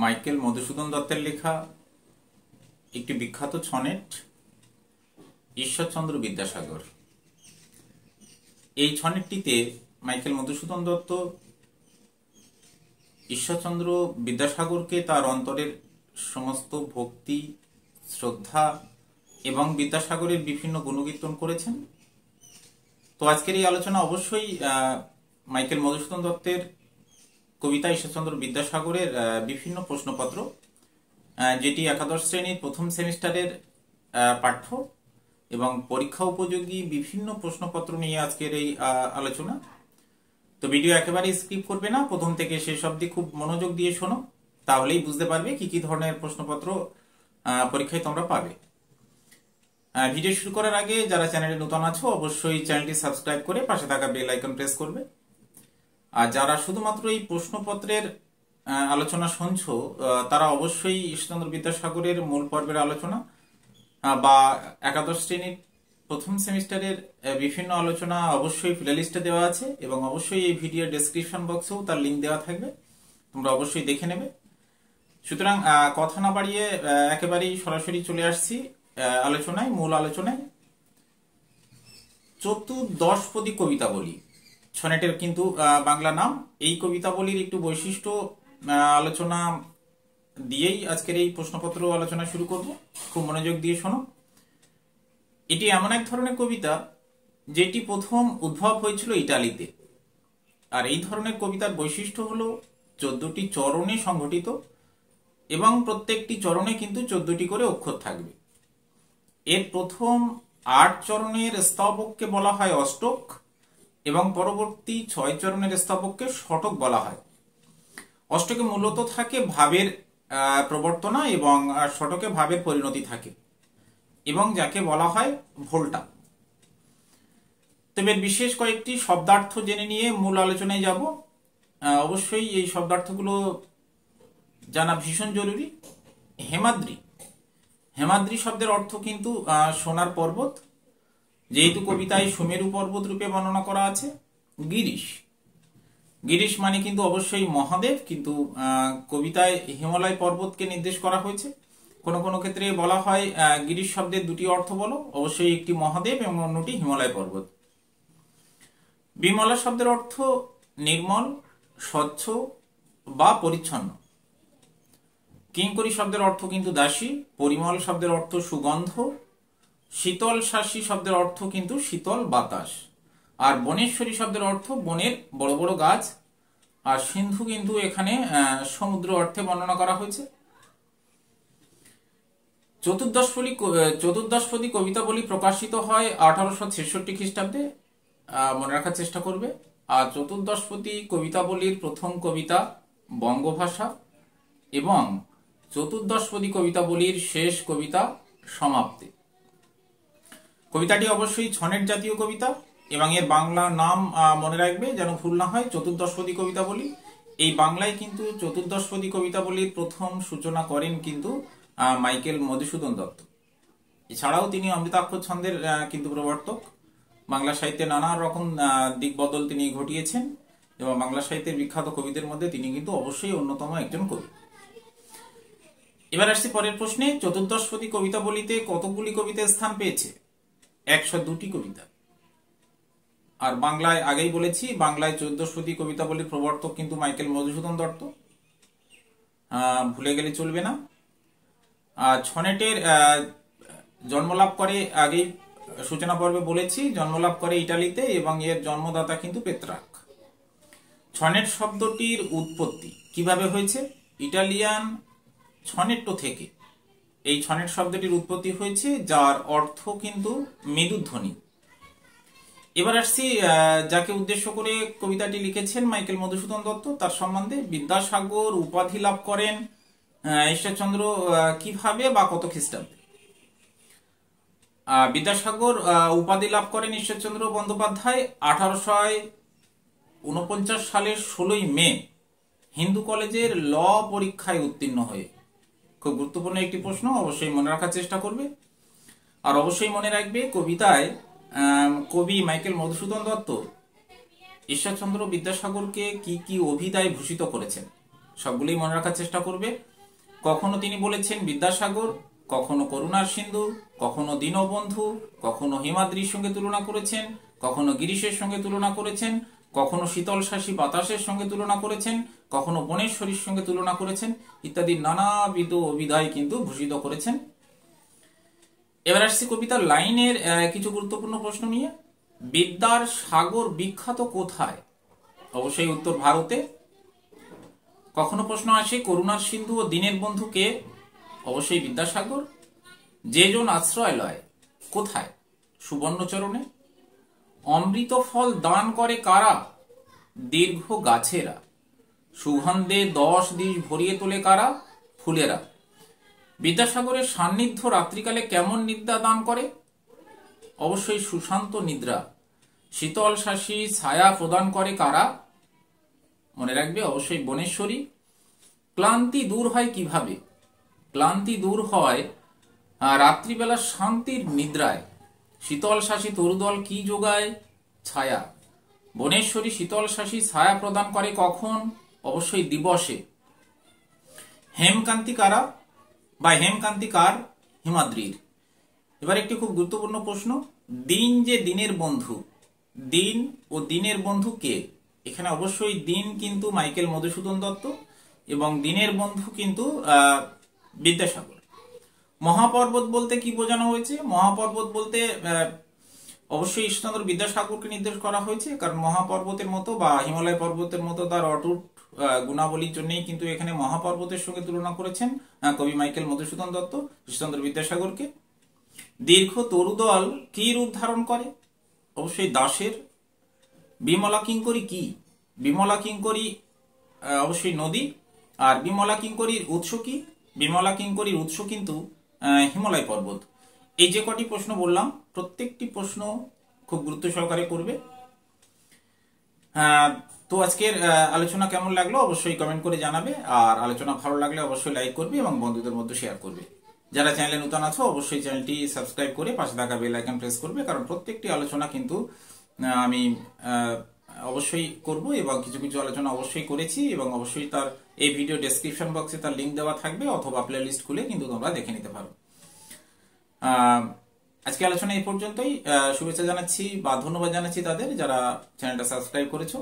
Michael Madhusudan দত্তের লেখা একটি বিখ্যাত সনেট ঈশ্বরচন্দ্র বিদ্যাসাগর। এই সনেটটিতে মাইকেল মধুসূদন দত্ত ঈশ্বরচন্দ্র বিদ্যাসাগরকে তার অন্তরের সমস্ত ভক্তি, শ্রদ্ধা এবং বিদ্যাসাগরের বিভিন্ন গুণকীর্তন করেছেন। তো আজকের এই আলোচনা অবশ্যই মাইকেল মধুসূদন দত্তের কবিতা ঈশ্বরচন্দ্র বিদ্যাসাগরের বিভিন্ন প্রশ্নপত্র, যেটি একাদশ শ্রেণীর প্রথম সেমিস্টারের পাঠ্য এবং পরীক্ষা উপযোগী বিভিন্ন প্রশ্নপত্র নিয়ে আজকের এই আলোচনা। তো ভিডিও একেবারেই স্কিপ করবে না, প্রথম থেকে শেষ অবধি খুব মনোযোগ দিয়ে শোনো, তাহলেই বুঝতে পারবে কি কি ধরনের প্রশ্নপত্র পরীক্ষায় তোমরা পাবে। ভিডিও শুরু করার আগে যারা চ্যানেলে নতুন আছো অবশ্যই চ্যানেলটি সাবস্ক্রাইব করে পাশে থাকা বেল আইকন প্রেস করবে। আর যারা শুধুমাত্র এই প্রশ্নপত্রের আলোচনা শুনছো তারা অবশ্যই ঈশ্বরচন্দ্র বিদ্যাসাগরের মূল পর্বের আলোচনা বা একাদশ শ্রেণীর প্রথম সেমিস্টারের বিভিন্ন আলোচনা অবশ্যই প্লেলিস্টে দেওয়া আছে এবং অবশ্যই এই ভিডিওর ডেসক্রিপশন বক্সেও তার লিঙ্ক দেওয়া থাকবে, তোমরা অবশ্যই দেখে নেবে। সুতরাং কথা না বাড়িয়ে একেবারেই সরাসরি চলে আসছি আলোচনায়, মূল আলোচনায়। চতুর্দশপদী কবিতাবলী সনেটের কিন্তু বাংলা নাম। এই কবিতাবলীর একটু বৈশিষ্ট্য আলোচনা দিয়েই আজকের এই প্রশ্নপত্র আলোচনা শুরু করব, খুব মনোযোগ দিয়ে শোনো। এটি এমন এক ধরনের কবিতা যেটি প্রথম উদ্ভব হয়েছিল ইটালিতে। আর এই ধরনের কবিতার বৈশিষ্ট্য হলো 14টি চরণে সংগঠিত এবং প্রত্যেকটি চরণে কিন্তু 14টি করে অক্ষর থাকবে। এর প্রথম 8 চরণের স্তবককে বলা হয় অষ্টক এবং পরবর্তী 6 চরণের স্তবককে শতক বলা হয়। অষ্টকে মূলত থাকে ভাবের প্রবর্তনা এবং শতকে ভাবের পরিণতি থাকে এবং যাকে বলা হয় ভোল্টা। তবে বিশেষ কয়েকটি শব্দার্থ জেনে নিয়ে মূল আলোচনায় যাব। অবশ্যই এই শব্দার্থগুলো জানা ভীষণ জরুরি। হেমাদ্রি, হেমাদ্রি শব্দের অর্থ কিন্তু সোনার পর্বত, যেহেতু কবিতায় সুমেরু পর্বত রূপে বর্ণনা করা আছে। গিরিশ, গিরিশ মানে কিন্তু অবশ্যই মহাদেব, কিন্তু কবিতায় হিমালয় পর্বতকে নির্দেশ করা হয়েছে। কোনো কোনো ক্ষেত্রে বলা হয় গিরিশ শব্দের দুটি অর্থ বলো, অবশ্যই একটি মহাদেব এবং অন্যটি হিমালয় পর্বত। বিমলা শব্দের অর্থ নির্মল, স্বচ্ছ বা পরিচ্ছন্ন। কিঙ্করী শব্দের অর্থ কিন্তু দাসী। পরিমল শব্দের অর্থ সুগন্ধ। শীতল শাসী শব্দের অর্থ কিন্তু শীতল বাতাস। আর বনেশ্বরী শব্দের অর্থ বনের বড় বড় গাছ। আর সিন্ধু কিন্তু এখানে সমুদ্র অর্থে বর্ণনা করা হয়েছে। চতুর্দশপদী কবিতাবলী প্রকাশিত হয় 1866 খ্রিস্টাব্দে, মনে রাখার চেষ্টা করবে। আর চতুর্দশপদী কবিতাবলীর প্রথম কবিতা বঙ্গভাষা এবং চতুর্দশপদী কবিতাবলীর শেষ কবিতা সমাপ্তি। কবিতাটি অবশ্যই সনেট জাতীয় কবিতা এবং এর বাংলা নাম মনে রাখবে যেন ভুল না হয়, চতুর্দশপদী কবিতাবলী। এই বাংলায় কিন্তু চতুর্দশপদী কবিতাবলীর প্রথম সূচনা করেন কিন্তু মাইকেল মধুসূদন দত্ত। এছাড়াও তিনি অমৃতাক্ষর ছন্দের কিন্তু প্রবর্তক। বাংলা সাহিত্যে নানা রকম দিক বদল তিনি ঘটিয়েছেন এবং বাংলা সাহিত্যের বিখ্যাত কবিদের মধ্যে তিনি কিন্তু অবশ্যই অন্যতম একজন কবি। এবার আসছি পরের প্রশ্নে। চতুর্দশপদী কবিতাবলীতে কতগুলি কবিতা স্থান পেয়েছে? 102টি কবিতা। আর বাংলায় আগেই বলেছি, বাংলায় চতুর্দশপদী কবিতাবলীর প্রবর্তক কিন্তু মাইকেল মধুসূদন দত্ত, ভুলে গেলে চলবে না। সনেটের জন্মলাভ করে, আগেই সূচনা পর্বে বলেছি, জন্মলাভ করে ইটালিতে এবং এর জন্মদাতা কিন্তু পেত্রাক। সনেট শব্দটির উৎপত্তি কিভাবে হয়েছে? ইটালিয়ান সনেট্টো থেকে এই সনেট শব্দটির উৎপত্তি হয়েছে, যার অর্থ কিন্তু মেরুধ্বনি। এবার আসছি যাকে উদ্দেশ্য করে কবিতাটি লিখেছেন মাইকেল মধুসূদন দত্ত, তার সম্বন্ধে। বিদ্যাসাগর উপাধি লাভ করেন ঈশ্বরচন্দ্র কিভাবে বা কত খ্রিস্টাব্দে? বিদ্যাসাগর উপাধি লাভ করেন ঈশ্বরচন্দ্র বন্দ্যোপাধ্যায় 1849 সালের 16ই মে হিন্দু কলেজের ল পরীক্ষায় উত্তীর্ণ হয়ে। খুব গুরুত্বপূর্ণ একটি প্রশ্ন, অবশ্যই মনে রাখার চেষ্টা করবে। আর অবশ্যই মনে রাখবে কবিতায় কবি মাইকেল মধুসূদন দত্ত ঈশ্বরচন্দ্র বিদ্যাসাগরকে কি কি অভিধায় ভূষিত করেছেন সবগুলোই মনে রাখার চেষ্টা করবে। কখনো তিনি বলেছেন বিদ্যাসাগর, কখনো করুণার সিন্ধু, কখনো দীনবন্ধু, কখনো হিমাদ্রির সঙ্গে তুলনা করেছেন, কখনো গিরিশের সঙ্গে তুলনা করেছেন, কখনো শীতল শাসী বাতাসের সঙ্গে তুলনা করেছেন, কখনো বনেশ্বরীর সঙ্গে তুলনা করেছেন, ইত্যাদি নানাবিধ অভিধায় কিন্তু ভূষিত করেছেন। এবার আসছি কবিতার লাইনের কিছু গুরুত্বপূর্ণ প্রশ্ন নিয়ে। বিদ্যার সাগর বিখ্যাত কোথায়? অবশ্যই উত্তর ভারতে। কখনো প্রশ্ন আসে করুণার সিন্ধু ও দীনের বন্ধুকে, অবশ্যই বিদ্যাসাগর। যে জন আশ্রয় লয় কোথায়? সুবর্ণচরণে। অমৃত ফল দান করে কারা? দীর্ঘ গাছেরা। সুগন্ধে 10 দিশ ভরিয়ে তোলে কারা? ফুলেরা। বিদ্যাসাগরের সান্নিধ্য রাত্রিকালে কেমন নিদ্রা দান করে? অবশ্যই সুশান্ত নিদ্রা। শীতল শাসী ছায়া প্রদান করে কারা? মনে রাখবে অবশ্যই বনেশ্বরী। ক্লান্তি দূর হয় কিভাবে? ক্লান্তি দূর হয় রাত্রিবেলা শান্তির নিদ্রায়। শীতল শাসী তরুদল কি যোগায়? ছায়া। বনেশ্বরী শীতল শাসী ছায়া প্রদান করে কখন? অবশ্যই দিবসে। হেমকান্তি কারা বা হেমকান্তি কার? হিমাদ্রির। এবার একটি খুব গুরুত্বপূর্ণ প্রশ্ন, দিন যে দিনের বন্ধু, দিন ও দিনের বন্ধু কে? এখানে অবশ্যই দিন কিন্তু মাইকেল মধুসূদন দত্ত এবং দিনের বন্ধু কিন্তু বিদ্যাসাগর। মহাপর্বত বলতে কি বোঝানো হয়েছে? মহাপর্বত বলতে অবশ্যই ঈশ্বরচন্দ্র বিদ্যাসাগরকে নির্দেশ করা হয়েছে, কারণ মহাপর্বতের মতো বা হিমালয় পর্বতের মতো তার অটুট গুণাবলীর জন্যই কিন্তু এখানে মহাপর্বতের সঙ্গে তুলনা করেছেন কবি মাইকেল মধুসূদন দত্ত ঈশ্বরচন্দ্র বিদ্যাসাগরকে। দীর্ঘ তরুদল কি রূপ ধারণ করে? অবশ্যই দাসের। বিমলা কিঙ্করী কি? বিমলা কিঙ্করী অবশ্যই নদী। আর বিমলা কিঙ্করীর উৎস কি? বিমলা কিঙ্করীর উৎস কিন্তু হিমালয় পর্বত। এই যে কটি প্রশ্ন বললাম প্রত্যেকটি প্রশ্ন খুব গুরুত্ব সহকারে করবে। তো আজকের আলোচনা কেমন লাগলো অবশ্যই কমেন্ট করে জানাবে, আর আলোচনা ভালো লাগলে অবশ্যই লাইক করবে এবং বন্ধুদের মধ্যে শেয়ার করবে। যারা চ্যানেলে নতুন আছো অবশ্যই চ্যানেলটি সাবস্ক্রাইব করে পাশে থাকা বেল আইকন প্রেস করবে, কারণ প্রত্যেকটি আলোচনা কিন্তু আমি অবশ্যই করব এবং কিছু কিছু আলোচনা অবশ্যই করেছি এবং অবশ্যই তার এই ভিডিও ডেসক্রিপশন বক্সে তার লিঙ্ক দেওয়া থাকবে, অথবা প্লে লিস্ট খুলে কিন্তু তোমরা দেখে নিতে পারো। আজকে আলোচনা এই পর্যন্তই। শুভেচ্ছা জানাচ্ছি বা ধন্যবাদ জানাচ্ছি তাদের যারা চ্যানেলটা সাবস্ক্রাইব করেছো।